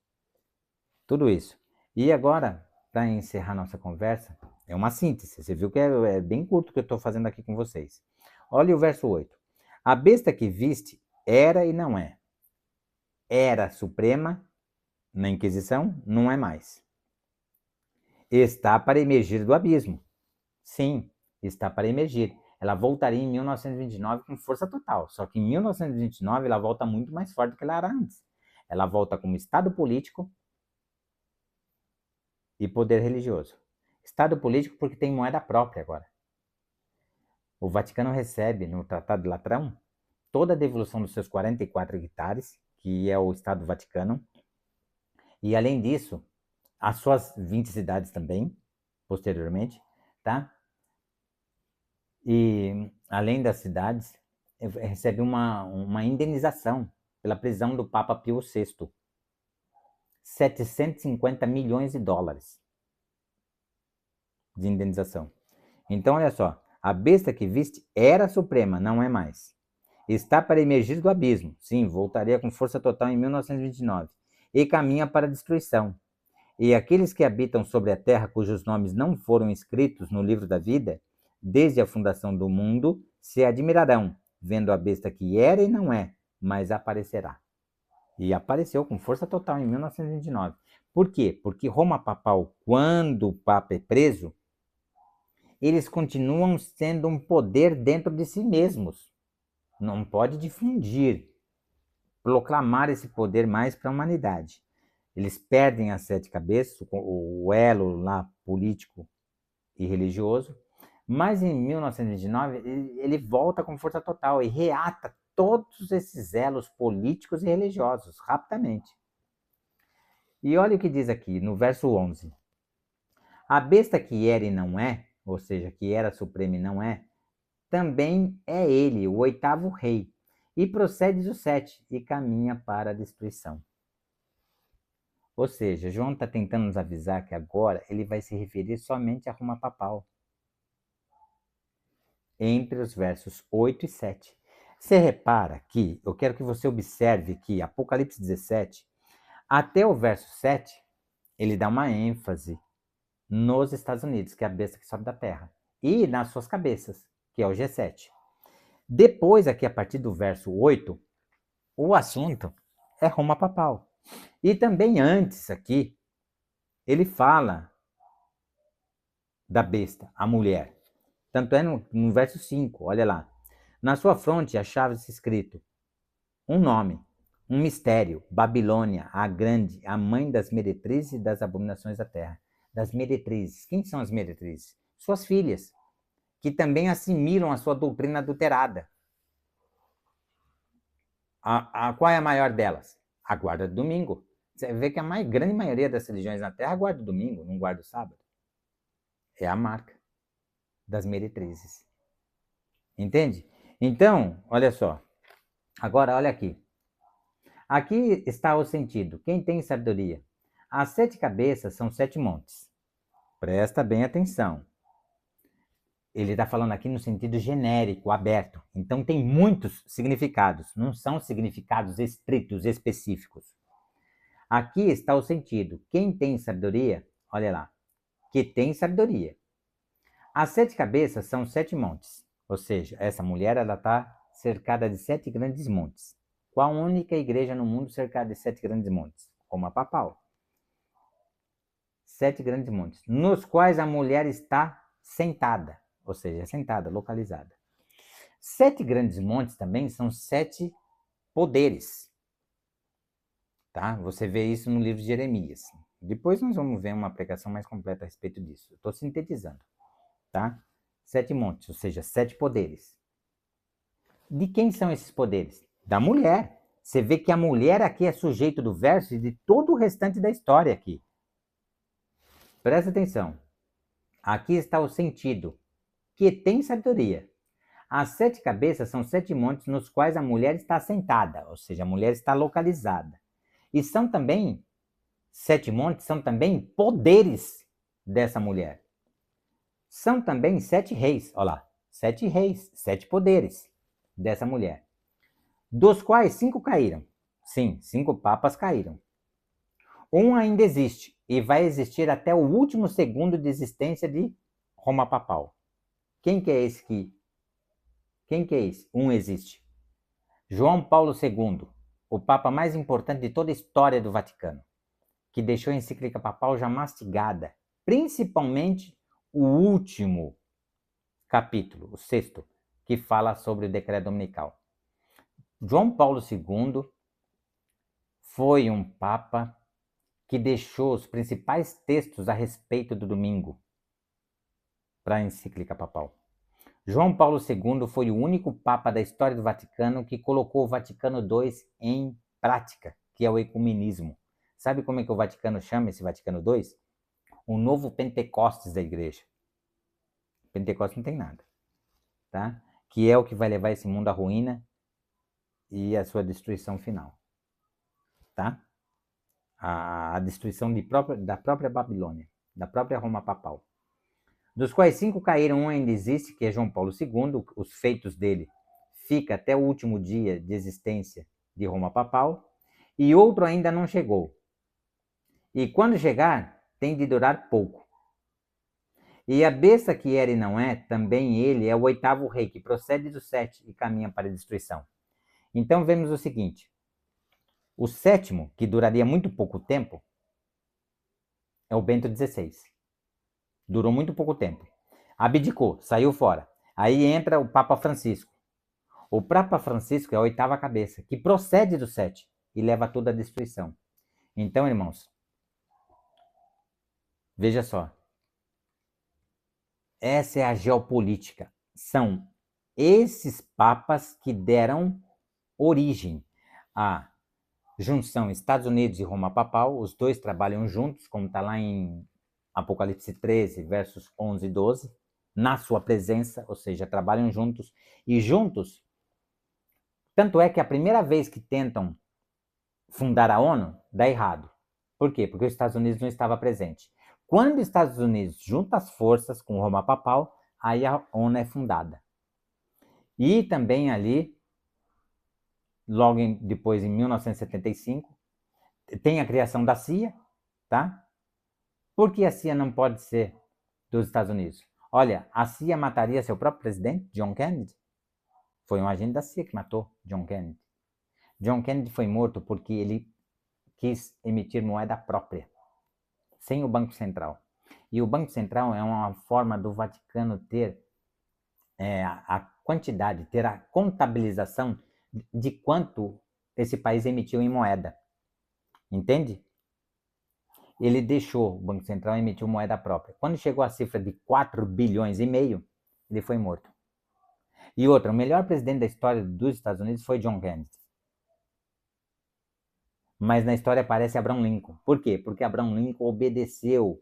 Tudo isso. E agora, para encerrar nossa conversa, é uma síntese. Você viu que é bem curto o que eu estou fazendo aqui com vocês. Olha o verso 8. A besta que viste era e não é. Era suprema na Inquisição, não é mais. Está para emergir do abismo. Sim, está para emergir. Ela voltaria em 1929 com força total. Só que em 1929 ela volta muito mais forte do que ela era antes. Ela volta como Estado político e poder religioso. Estado político porque tem moeda própria agora. O Vaticano recebe, no Tratado de Latrão, toda a devolução dos seus 44 hectares, que é o Estado Vaticano. E além disso, as suas 20 cidades também, posteriormente, tá? E, além das cidades, recebe uma indenização pela prisão do Papa Pio VI. 750 milhões de dólares de indenização. Então, olha só, a besta que viste era suprema, não é mais. Está para emergir do abismo, sim, voltaria com força total em 1929, e caminha para a destruição. E aqueles que habitam sobre a terra, cujos nomes não foram escritos no livro da vida, desde a fundação do mundo, se admirarão, vendo a besta que era e não é, mas aparecerá. E apareceu com força total em 1929. Por quê? Porque Roma papal, quando o Papa é preso, eles continuam sendo um poder dentro de si mesmos. Não pode difundir, proclamar esse poder mais para a humanidade. Eles perdem as 7 cabeças, o elo lá político e religioso, mas em 1929 ele volta com força total e reata todos esses elos políticos e religiosos rapidamente. E olha o que diz aqui no verso 11. A besta que era e não é, ou seja, que era suprema e não é, também é ele, o 8º rei, e procede do 7 e caminha para a destruição. Ou seja, João está tentando nos avisar que agora ele vai se referir somente a Roma papal. Entre os versos 8 e 7. Você repara que, eu quero que você observe que Apocalipse 17, até o verso 7, ele dá uma ênfase nos Estados Unidos, que é a besta que sobe da terra, e nas suas cabeças, que é o G7. Depois, aqui a partir do verso 8, o assunto é Roma papal. E também antes aqui, ele fala da besta, a mulher. Tanto é no verso 5, olha lá. Na sua fronte achava-se escrito um nome, um mistério, Babilônia, a grande, a mãe das meretrizes e das abominações da terra. Das meretrizes. Quem são as meretrizes? Suas filhas, que também assimilam a sua doutrina adulterada. Qual é a maior delas? A guarda do domingo. Você vê que a grande maioria das religiões na Terra guarda o domingo, não guarda o sábado. É a marca das meretrizes. Entende? Então, olha só. Agora, olha aqui. Aqui está o sentido. Quem tem sabedoria? As 7 cabeças são 7 montes. Presta bem atenção. Ele está falando aqui no sentido genérico, aberto. Então tem muitos significados, não são significados estritos, específicos. Aqui está o sentido. Quem tem sabedoria, olha lá, que tem sabedoria. As 7 cabeças são 7 montes. Ou seja, essa mulher está cercada de 7 grandes montes. Qual a única igreja no mundo cercada de 7 grandes montes? Roma papal. 7 grandes montes, nos quais a mulher está sentada. Ou seja, sentada, localizada. 7 grandes montes também são 7 poderes. Tá? Você vê isso no livro de Jeremias. Depois nós vamos ver uma pregação mais completa a respeito disso. Estou sintetizando. Tá? 7 montes, ou seja, 7 poderes. De quem são esses poderes? Da mulher. Você vê que a mulher aqui é sujeito do verso e de todo o restante da história aqui. Presta atenção. Aqui está o sentido. Que tem sabedoria. As 7 cabeças são 7 montes nos quais a mulher está assentada, ou seja, a mulher está localizada. E são também, 7 montes são também poderes dessa mulher. São também 7 reis, olha lá, 7 reis, 7 poderes dessa mulher. Dos quais 5 caíram. Sim, 5 papas caíram. Um ainda existe e vai existir até o último segundo de existência de Roma papal. Quem que é esse que... Quem que é esse? Um existe. João Paulo II, o papa mais importante de toda a história do Vaticano, que deixou a encíclica papal já mastigada, principalmente o último capítulo, o 6º, que fala sobre o decreto dominical. João Paulo II foi um papa que deixou os principais textos a respeito do domingo para a encíclica papal. João Paulo II foi o único papa da história do Vaticano que colocou o Vaticano II em prática, que é o ecumenismo. Sabe como é que o Vaticano chama esse Vaticano II? O novo Pentecostes da igreja. Pentecostes não tem nada, tá? Que é o que vai levar esse mundo à ruína e à sua destruição final, tá? A destruição da própria Babilônia, da própria Roma papal. Dos quais 5 caíram, um ainda existe, que é João Paulo II, os feitos dele fica até o último dia de existência de Roma papal, e outro ainda não chegou. E quando chegar, tem de durar pouco. E a besta que era e não é, também ele é o 8º rei, que procede dos 7 e caminha para a destruição. Então vemos o seguinte, o 7º, que duraria muito pouco tempo, é o Bento XVI. Durou muito pouco tempo. Abdicou, saiu fora. Aí entra o Papa Francisco. O Papa Francisco é a 8ª cabeça, que procede do 7 e leva toda a destruição. Então, irmãos, veja só. Essa é a geopolítica. São esses papas que deram origem à junção Estados Unidos e Roma papal. Os dois trabalham juntos, como está lá em Apocalipse 13, versos 11 e 12, na sua presença, ou seja, trabalham juntos. E juntos, tanto é que a primeira vez que tentam fundar a ONU, dá errado. Por quê? Porque os Estados Unidos não estava presente. Quando os Estados Unidos juntam as forças com Roma papal, aí a ONU é fundada. E também ali logo depois, em 1975, tem a criação da CIA, tá? Por que a CIA não pode ser dos Estados Unidos? Olha, a CIA mataria seu próprio presidente, John Kennedy. Foi um agente da CIA que matou John Kennedy. John Kennedy foi morto porque ele quis emitir moeda própria, sem o Banco Central. E o Banco Central é uma forma do Vaticano ter a quantidade, ter a contabilização de quanto esse país emitiu em moeda. Entende? Ele deixou o Banco Central emitir moeda própria. Quando chegou a cifra de 4 bilhões e meio, ele foi morto. E outra, o melhor presidente da história dos Estados Unidos foi John Kennedy. Mas na história aparece Abraham Lincoln. Por quê? Porque Abraham Lincoln obedeceu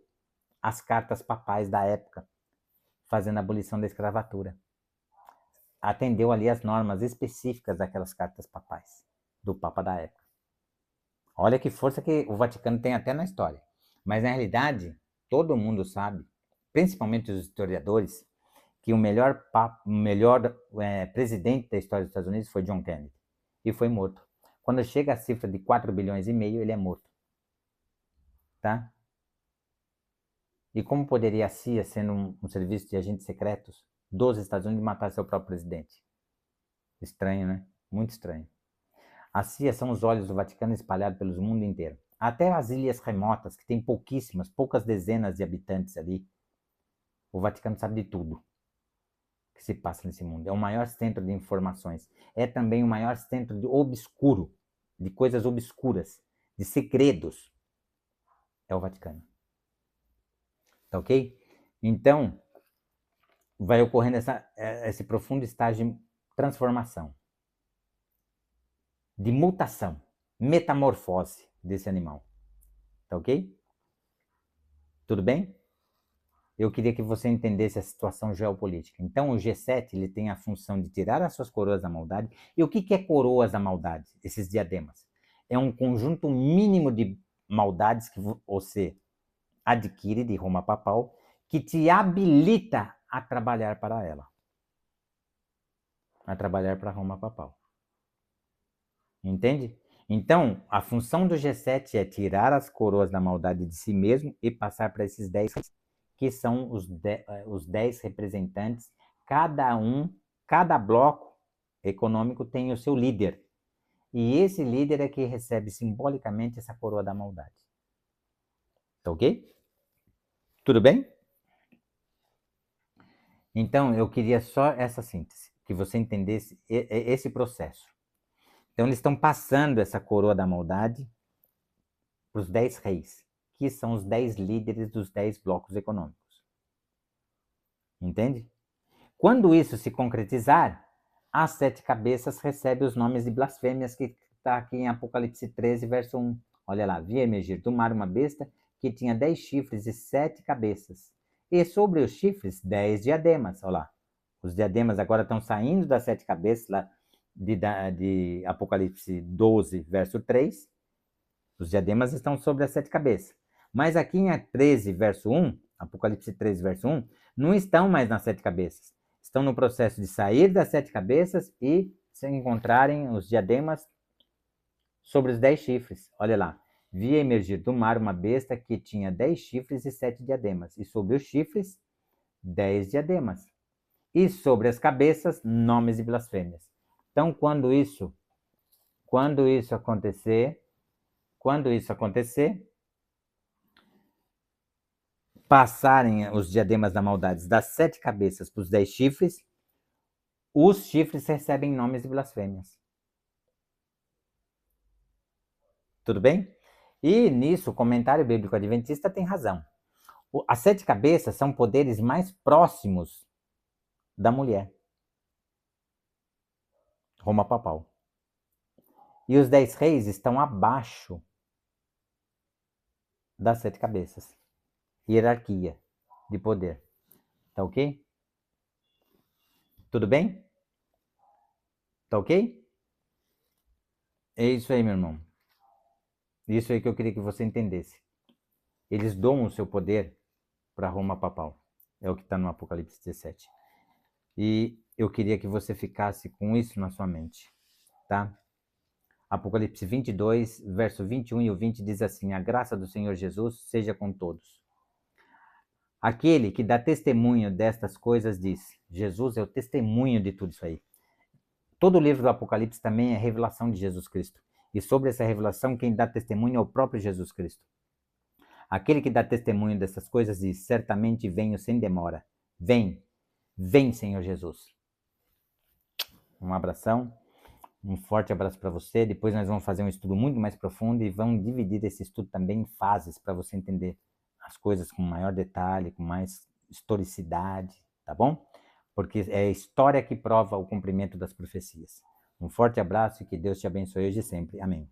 às cartas papais da época, fazendo a abolição da escravatura. Atendeu ali as normas específicas daquelas cartas papais, do Papa da época. Olha que força que o Vaticano tem até na história. Mas na realidade, todo mundo sabe, principalmente os historiadores, que o melhor presidente da história dos Estados Unidos foi John Kennedy. E foi morto. Quando chega a cifra de 4 bilhões e meio, ele é morto. Tá? E como poderia a CIA, sendo um serviço de agentes secretos dos Estados Unidos, matar seu próprio presidente? Estranho, né? Muito estranho. A CIA são os olhos do Vaticano espalhados pelo mundo inteiro. Até as ilhas remotas, que tem poucas dezenas de habitantes ali, o Vaticano sabe de tudo que se passa nesse mundo. É o maior centro de informações. É também o maior centro de obscuro, de coisas obscuras, de segredos. É o Vaticano. Tá ok? Então, vai ocorrendo esse profundo estágio de transformação, de mutação, metamorfose desse animal. Tá ok? Tudo bem? Eu queria que você entendesse a situação geopolítica. Então, o G7 ele tem a função de tirar as suas coroas da maldade. E o que é coroas da maldade? Esses diademas. É um conjunto mínimo de maldades que você adquire de Roma Papal, que te habilita a trabalhar para ela. A trabalhar para Roma Papal. Entende? Então, a função do G7 é tirar as coroas da maldade de si mesmo e passar para esses 10, que são os 10 representantes. Cada bloco econômico tem o seu líder. E esse líder é que recebe simbolicamente essa coroa da maldade. Tá ok? Tudo bem? Então, eu queria só essa síntese, que você entendesse esse processo. Então, eles estão passando essa coroa da maldade para os 10 reis, que são os 10 líderes dos 10 blocos econômicos. Entende? Quando isso se concretizar, as 7 cabeças recebem os nomes de blasfêmias que está aqui em Apocalipse 13, verso 1. Olha lá, vi emergir do mar uma besta que tinha 10 chifres e 7 cabeças. E sobre os chifres, 10 diademas. Olha lá, os diademas agora estão saindo das 7 cabeças lá de Apocalipse 12, verso 3. Os diademas estão sobre as 7 cabeças. Mas aqui em 13, verso 1, Apocalipse 13, verso 1, não estão mais nas 7 cabeças. Estão no processo de sair das 7 cabeças e se encontrarem os diademas sobre os 10 chifres. Olha lá. Vi emergir do mar uma besta que tinha 10 chifres e 7 diademas. E sobre os chifres, 10 diademas. E sobre as cabeças, nomes de blasfêmias. Então, quando isso acontecer, passarem os diademas da maldade das 7 cabeças para os 10 chifres, os chifres recebem nomes de blasfêmias. Tudo bem? E nisso, o comentário bíblico adventista tem razão. As 7 cabeças são poderes mais próximos da mulher. Roma Papal. E os 10 reis estão abaixo das 7 cabeças. Hierarquia de poder. Tá ok? Tudo bem? Tá ok? É isso aí, meu irmão. Isso aí que eu queria que você entendesse. Eles doam o seu poder para Roma Papal. É o que está no Apocalipse 17. E eu queria que você ficasse com isso na sua mente, tá? Apocalipse 22, verso 21 e o 20 diz assim: a graça do Senhor Jesus seja com todos. Aquele que dá testemunho destas coisas diz: Jesus é o testemunho de tudo isso aí. Todo o livro do Apocalipse também é revelação de Jesus Cristo. E sobre essa revelação, quem dá testemunho é o próprio Jesus Cristo. Aquele que dá testemunho dessas coisas diz: certamente venho sem demora. Vem, vem, Senhor Jesus. Um abração, um forte abraço para você. Depois nós vamos fazer um estudo muito mais profundo e vamos dividir esse estudo também em fases para você entender as coisas com maior detalhe, com mais historicidade, tá bom? Porque é a história que prova o cumprimento das profecias. Um forte abraço e que Deus te abençoe hoje e sempre. Amém.